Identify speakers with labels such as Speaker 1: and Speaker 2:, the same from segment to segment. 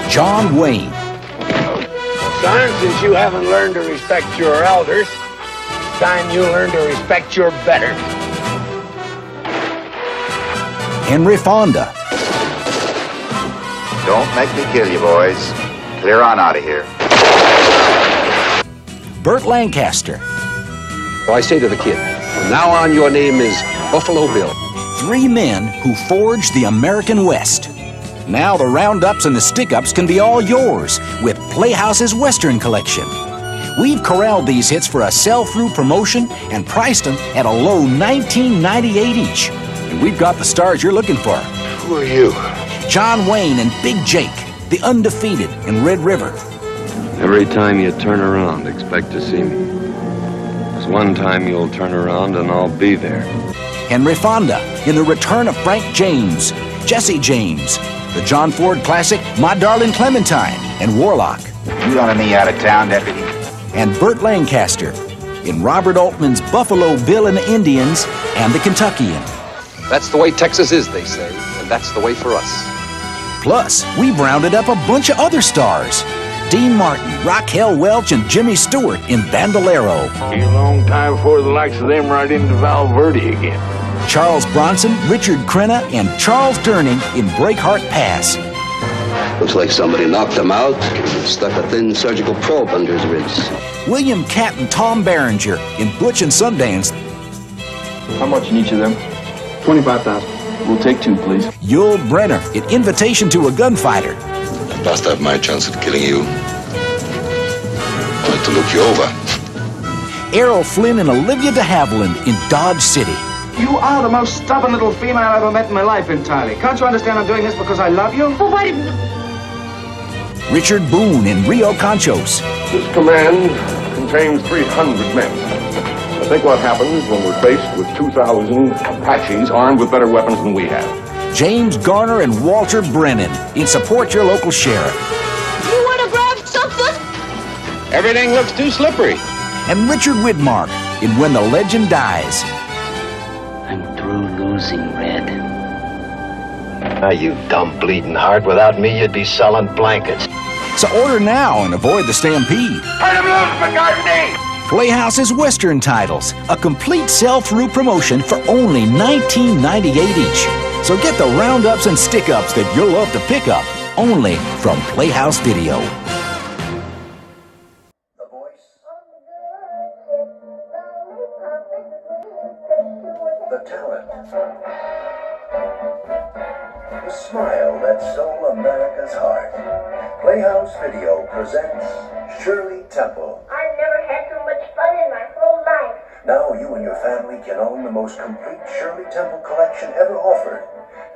Speaker 1: John Wayne.
Speaker 2: Son, since you haven't learned to respect your elders, it's time you learn to respect your betters.
Speaker 1: Henry Fonda.
Speaker 3: Don't make me kill you, boys. Clear on out of here.
Speaker 1: Burt Lancaster.
Speaker 4: So I say to the kid, from now on your name is Buffalo Bill.
Speaker 1: Three men who forged the American West. Now the roundups and the stick-ups can be all yours with Playhouse's Western Collection. We've corralled these hits for a sell-through promotion and priced them at a low $19.98 each. And we've got the stars you're looking for.
Speaker 3: Who are you?
Speaker 1: John Wayne and Big Jake, the undefeated in Red River.
Speaker 5: Every time you turn around, expect to see me. There's one time you'll turn around and I'll be there.
Speaker 1: Henry Fonda in The Return of Frank James, Jesse James, the John Ford classic My Darling Clementine, and Warlock.
Speaker 3: You running me out of town, deputy?
Speaker 1: And Burt Lancaster in Robert Altman's Buffalo Bill and the Indians and the Kentuckian.
Speaker 4: That's the way Texas is, they say, and that's the way for us.
Speaker 1: Plus, we've rounded up a bunch of other stars. Dean Martin, Raquel Welch, and Jimmy Stewart in Bandolero.
Speaker 2: Be a long time before the likes of them right into Valverde again.
Speaker 1: Charles Bronson, Richard Crenna, and Charles Durning in Breakheart Pass.
Speaker 6: Looks like somebody knocked him out, stuck a thin surgical probe under his ribs.
Speaker 1: William Catt and Tom Berenger in Butch and Sundance.
Speaker 7: How much in each of them? 25,000. We'll take two, please.
Speaker 1: Yul Brenner in Invitation to a Gunfighter.
Speaker 8: I must have my chance at killing you. I want to look you over.
Speaker 1: Errol Flynn and Olivia de Havilland in Dodge City.
Speaker 9: You are the most stubborn little female I've ever met in my life entirely. Can't you understand I'm doing this because I love you?
Speaker 10: Well, why didn't...
Speaker 1: Richard Boone in Rio Conchos.
Speaker 11: This command contains 300 men. I think what happens when we're faced with 2,000 Apaches armed with better weapons than we have.
Speaker 1: James Garner and Walter Brennan in Support Your Local Sheriff.
Speaker 10: You want to grab something?
Speaker 2: Everything looks too slippery.
Speaker 1: And Richard Widmark in When the Legend Dies.
Speaker 12: I'm through losing, Red.
Speaker 13: Ah, you dumb bleeding heart. Without me, you'd be selling blankets.
Speaker 1: So order now and avoid the stampede.
Speaker 2: Turn him loose, McCartney!
Speaker 1: Playhouse's Western titles, a complete sell-through promotion for only $19.98 each. So get the roundups and stick-ups that you'll love to pick up, only from Playhouse Video.
Speaker 14: The voice. The talent. The smile that stole America's heart. Playhouse Video presents Shirley Temple.
Speaker 15: I've never had so much fun in my whole life.
Speaker 14: Now you and your family can own the most complete Shirley Temple Collection ever offered.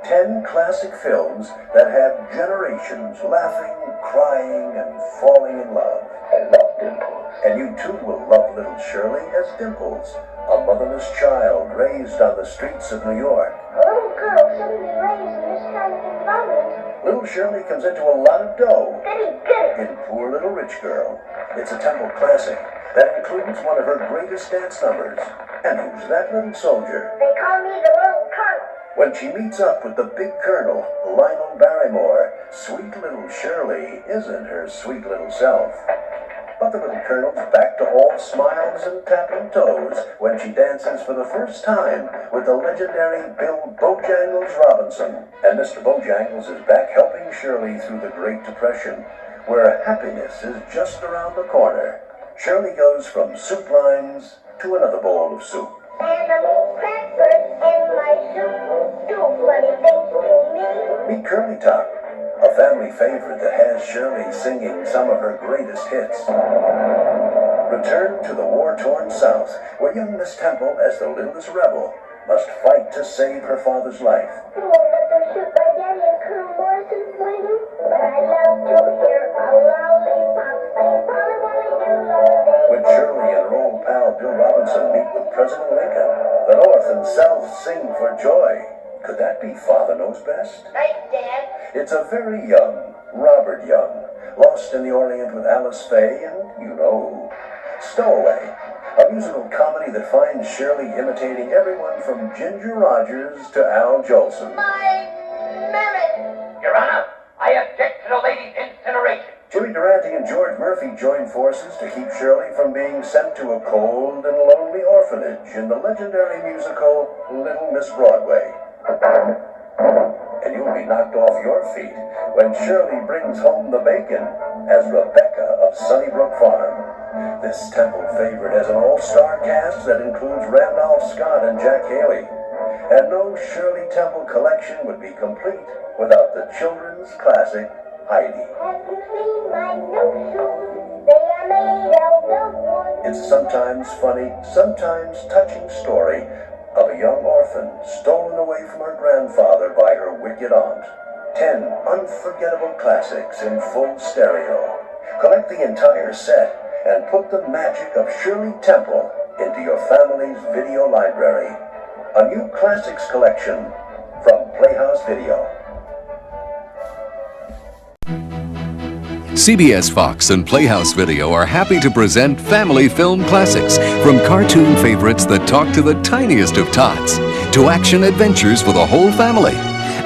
Speaker 14: 10 classic films that have generations laughing, crying, and falling in love.
Speaker 13: I love Dimples.
Speaker 14: And you too will love little Shirley as Dimples, a motherless child raised on the streets of New York.
Speaker 15: A little girl suddenly raised in this kind of environment.
Speaker 14: Little Shirley comes into a lot of dough
Speaker 15: Goody.
Speaker 14: in Poor Little Rich Girl. It's a Temple classic that includes one of her greatest dance numbers. And who's that little soldier?
Speaker 15: They call me the Little Colonel.
Speaker 14: When she meets up with the big colonel, Lionel Barrymore, sweet little Shirley isn't her sweet little self. But the little colonel's back to all smiles and tapping toes when she dances for the first time with the legendary Bill Bojangles Robinson. And Mr. Bojangles is back helping Shirley through the Great Depression, where happiness is just around the corner. Shirley goes from soup lines to another bowl of soup.
Speaker 15: And a little crackers in my soup. Do funny things to me.
Speaker 14: Meet Curly Top, a family favorite that has Shirley singing some of her greatest hits. Return to the war-torn South, where young Miss Temple, as the littlest rebel, must fight to save her father's life.
Speaker 15: You won't let them shoot my daddy and Colonel Morrison, will you? But I love to hear a lollipop say, Polly, Polly, do love.
Speaker 14: When Shirley and her old pal Bill Robinson meet with President Lincoln, the North and South sing for joy. Could that be Father Knows Best?
Speaker 15: Nice, Dad.
Speaker 14: It's a very young Robert Young, lost in the Orient with Alice Faye and you know who. Stowaway, a musical comedy that finds Shirley imitating everyone from Ginger Rogers to Al Jolson.
Speaker 15: My merit.
Speaker 13: Your Honor, I
Speaker 16: I object to the lady's incineration.
Speaker 14: Jimmy Durante and George Murphy joined forces to keep Shirley from being sent to a cold and lonely orphanage in the legendary musical Little Miss Broadway. And you'll be knocked off your feet when Shirley brings home the bacon as Rebecca of Sunnybrook Farm. This Temple favorite has an all-star cast that includes Randolph Scott and Jack Haley. And no Shirley Temple Collection would be complete without the children's classic Heidi.
Speaker 15: Have you seen my new shoes? They are made out of wood.
Speaker 14: It's a sometimes funny, sometimes touching story of a young orphan stolen away from her grandfather by her wicked aunt. 10 unforgettable classics in full stereo. Collect the entire set and put the magic of Shirley Temple into your family's video library. A new classics collection from Playhouse Video.
Speaker 17: CBS Fox and Playhouse Video are happy to present family film classics, from cartoon favorites that talk to the tiniest of tots, to action adventures for the whole family,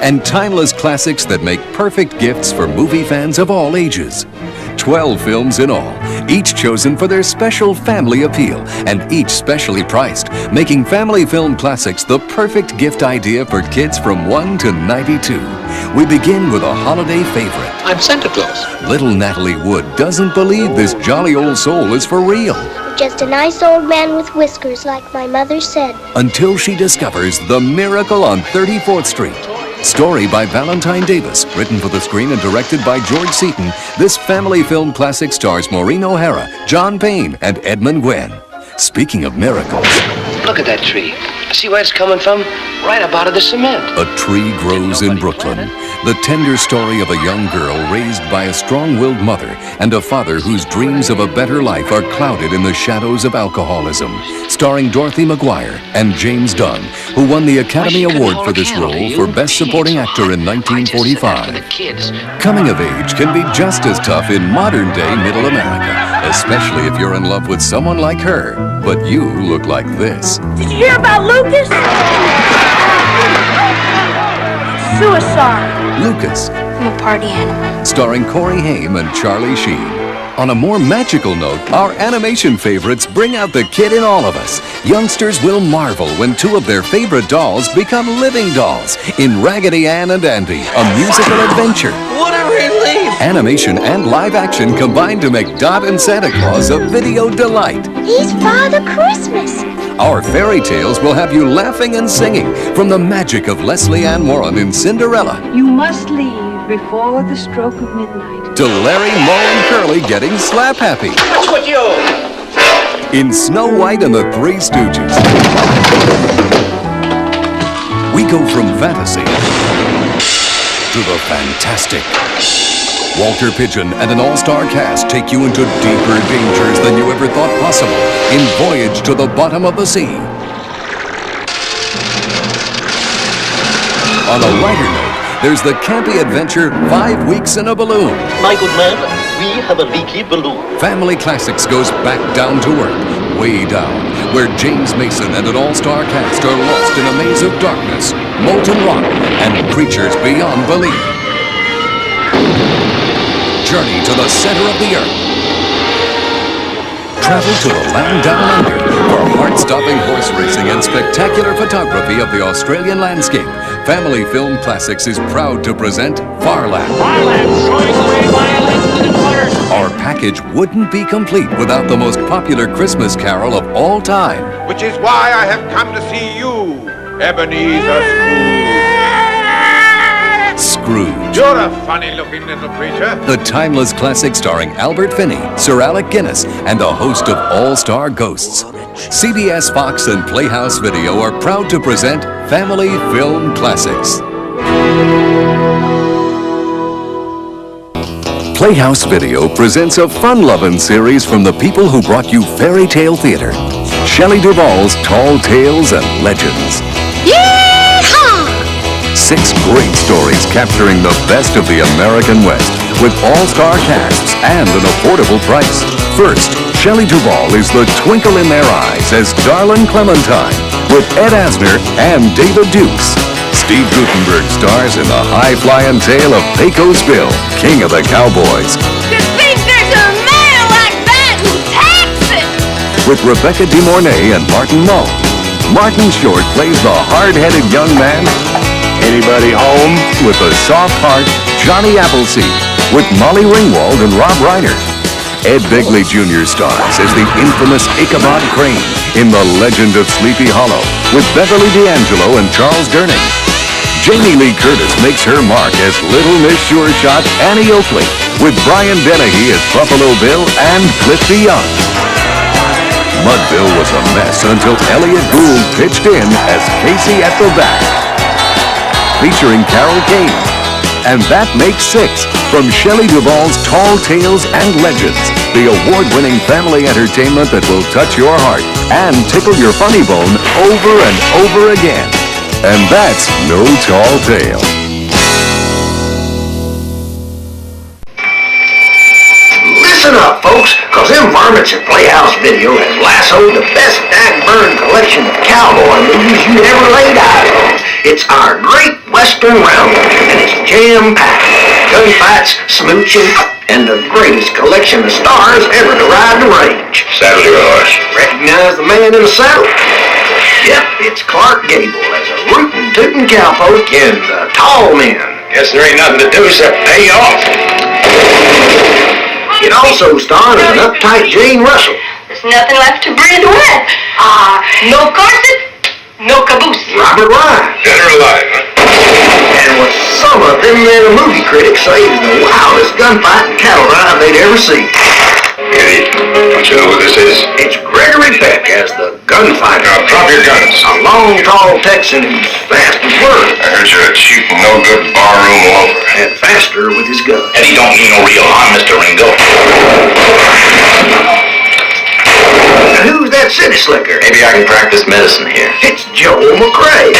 Speaker 17: and timeless classics that make perfect gifts for movie fans of all ages. 12 films in all, each chosen for their special family appeal, and each specially priced, making family film classics the perfect gift idea for kids from 1 to 92. We begin with a holiday favorite.
Speaker 4: I'm Santa Claus.
Speaker 17: Little Natalie Wood doesn't believe this jolly old soul is for real.
Speaker 15: Just a nice old man with whiskers, like my mother said.
Speaker 17: Until she discovers The Miracle on 34th Street. Story by Valentine Davis, written for the screen and directed by George Seaton, this family film classic stars Maureen O'Hara, John Payne, and Edmund Gwenn. Speaking of miracles...
Speaker 6: Look at that tree. See where it's coming from? Right up out of the cement.
Speaker 17: A tree grows in Brooklyn. The tender story of a young girl raised by a strong-willed mother and a father whose dreams of a better life are clouded in the shadows of alcoholism. Starring Dorothy McGuire and James Dunn, who won the Academy Award for this role for Best Supporting Actor in 1945. Coming of age can be just as tough in modern-day Middle America, especially if you're in love with someone like her, but you look like this.
Speaker 10: Did you hear about Lucas? Suicide.
Speaker 17: Lucas.
Speaker 10: I'm a party animal.
Speaker 17: Starring Corey Haim and Charlie Sheen. On a more magical note, our animation favorites bring out the kid in all of us. Youngsters will marvel when 2 of their favorite dolls become living dolls in Raggedy Ann and Andy, a musical adventure.
Speaker 6: What a relief!
Speaker 17: Animation and live action combine to make Dot and Santa Claus a video delight.
Speaker 15: He's Father Christmas.
Speaker 17: Our fairy tales will have you laughing and singing, from the magic of Leslie Ann Warren in Cinderella.
Speaker 18: You must leave before the stroke of midnight.
Speaker 17: To Larry, Moe, and Curly getting slap happy.
Speaker 16: That's what you...
Speaker 17: In Snow White and the Three Stooges. We go from fantasy to the fantastic. Walter Pidgeon and an all-star cast take you into deeper dangers than you ever thought possible in Voyage to the Bottom of the Sea. On a lighter note, there's the campy adventure 5 Weeks in a Balloon.
Speaker 13: My good man, we have a leaky balloon.
Speaker 17: Family Classics goes back down to earth, way down, where James Mason and an all-star cast are lost in a maze of darkness, molten rock, and creatures beyond belief. Journey to the center of the earth. Travel to the land down under for heart-stopping horse racing and spectacular photography of the Australian landscape. Family Film Classics is proud to present Farland. Our package wouldn't be complete without the most popular Christmas carol of all time.
Speaker 11: Which is why I have come to see you, Ebenezer
Speaker 17: Scrooge.
Speaker 11: You're a funny-looking little creature.
Speaker 17: The timeless classic starring Albert Finney, Sir Alec Guinness, and a host of all-star ghosts. CBS, Fox, and Playhouse Video are proud to present Family Film Classics. Playhouse Video presents a fun-loving series from the people who brought you Fairy Tale Theater. Shelley Duvall's Tall Tales and Legends. 6 great stories capturing the best of the American West with all-star casts and an affordable price. First, Shelley Duvall is the twinkle in their eyes as Darlin' Clementine with Ed Asner and David Dukes. Steve Guttenberg stars in the high-flying tale of Pecos Bill, King of the Cowboys.
Speaker 15: You think there's a man like that in Texas?
Speaker 17: With Rebecca De Mornay and Martin Mull. Martin Short plays the hard-headed young man. Anybody home? With the soft heart, Johnny Appleseed. With Molly Ringwald and Rob Reiner. Ed Begley Jr. stars as the infamous Ichabod Crane in The Legend of Sleepy Hollow with Beverly D'Angelo and Charles Durning. Jamie Lee Curtis makes her mark as Little Miss Sure Shot Annie Oakley with Brian Dennehy as Buffalo Bill and Clifty Young. Mudville was a mess until Elliot Gould pitched in as Casey at the bat, featuring Carol Kane. And that makes 6 from Shelley Duvall's Tall Tales and Legends, the award-winning family entertainment that will touch your heart and tickle your funny bone over and over again. And that's no tall tale.
Speaker 2: Listen up, folks, cause them varmints at Playhouse Video has lassoed the best dang-burn collection of cowboy movies you ever laid eyes on. It's our great Western roundup, and it's jam-packed. Gunfights, smooching, and the greatest collection of stars ever to ride the range.
Speaker 8: Saddle your horse.
Speaker 2: Recognize the man in the saddle? Yep, it's Clark Gable as a rootin' tootin' cowpoke in The Tall Men.
Speaker 8: Guess there ain't nothing to do except pay off.
Speaker 2: It also stars an uptight Jane Russell.
Speaker 15: There's nothing left to breathe with. No corset, no caboose.
Speaker 2: Robert Ryan.
Speaker 8: Dead or alive, huh?
Speaker 2: And what some of them there movie critics say is the wildest gunfight and cattle ride they'd ever seen.
Speaker 8: Idiot. Don't you know who this is?
Speaker 2: It's Gregory Peck as the gunfighter.
Speaker 8: Now drop your guns.
Speaker 2: A long, tall Texan who's fast as words.
Speaker 8: I heard you're a cheap, no-good barroom loafer.
Speaker 2: And faster with his gun.
Speaker 8: Eddie don't mean no real harm, Mr. Ringo.
Speaker 2: Now who's that city slicker?
Speaker 8: Maybe I can practice medicine here.
Speaker 2: It's Joel McRae.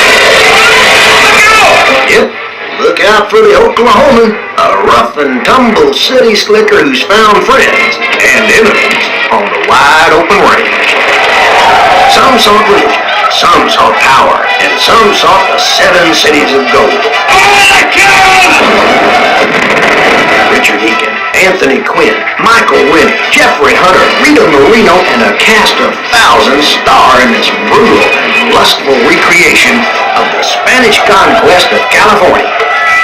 Speaker 2: Yep. Look out for the Oklahoman, a rough and tumble city slicker who's found friends and enemies on the wide open range. Some sought religion, some sought power, and some sought the 7 cities of gold. Richard Egan, Anthony Quinn, Michael Winnie, Jeffrey Hunter, Rita Moreno, and a cast of thousands star in this brutal and lustful recreation of the Spanish conquest of California.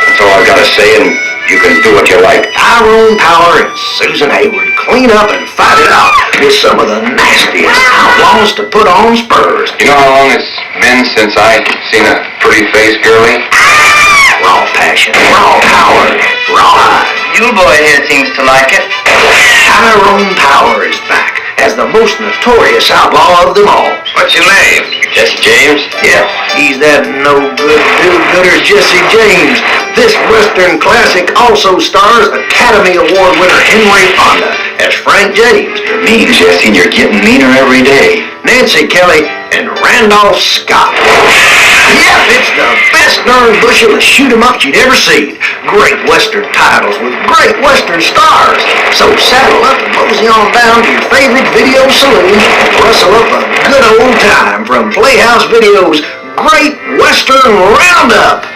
Speaker 8: That's all I've got to say, and you can do what you like.
Speaker 2: Tyrone Power and Susan Hayward clean up and fight it out with some of the nastiest outlaws to put on spurs.
Speaker 8: You know how long it's been since I seen a pretty face, girlie?
Speaker 2: Raw passion, raw power, raw eyes.
Speaker 16: You boy here seems to like it.
Speaker 2: Tyrone Power is back as the most notorious outlaw of them all.
Speaker 8: What's your name? Jesse James?
Speaker 2: Yeah, he's that no-good do-gooder Jesse James. This Western classic also stars Academy Award winner Henry Fonda as Frank James.
Speaker 8: Mean, Jesse, you're getting meaner every day.
Speaker 2: Nancy Kelly, and Randolph Scott. Yep, it's the best darn bushel of shoot-em-ups you'd ever seen. Great Western titles with great Western stars. So saddle up and mosey on down to your favorite video saloon and rustle up a good old time from Playhouse Video's Great Western Roundup.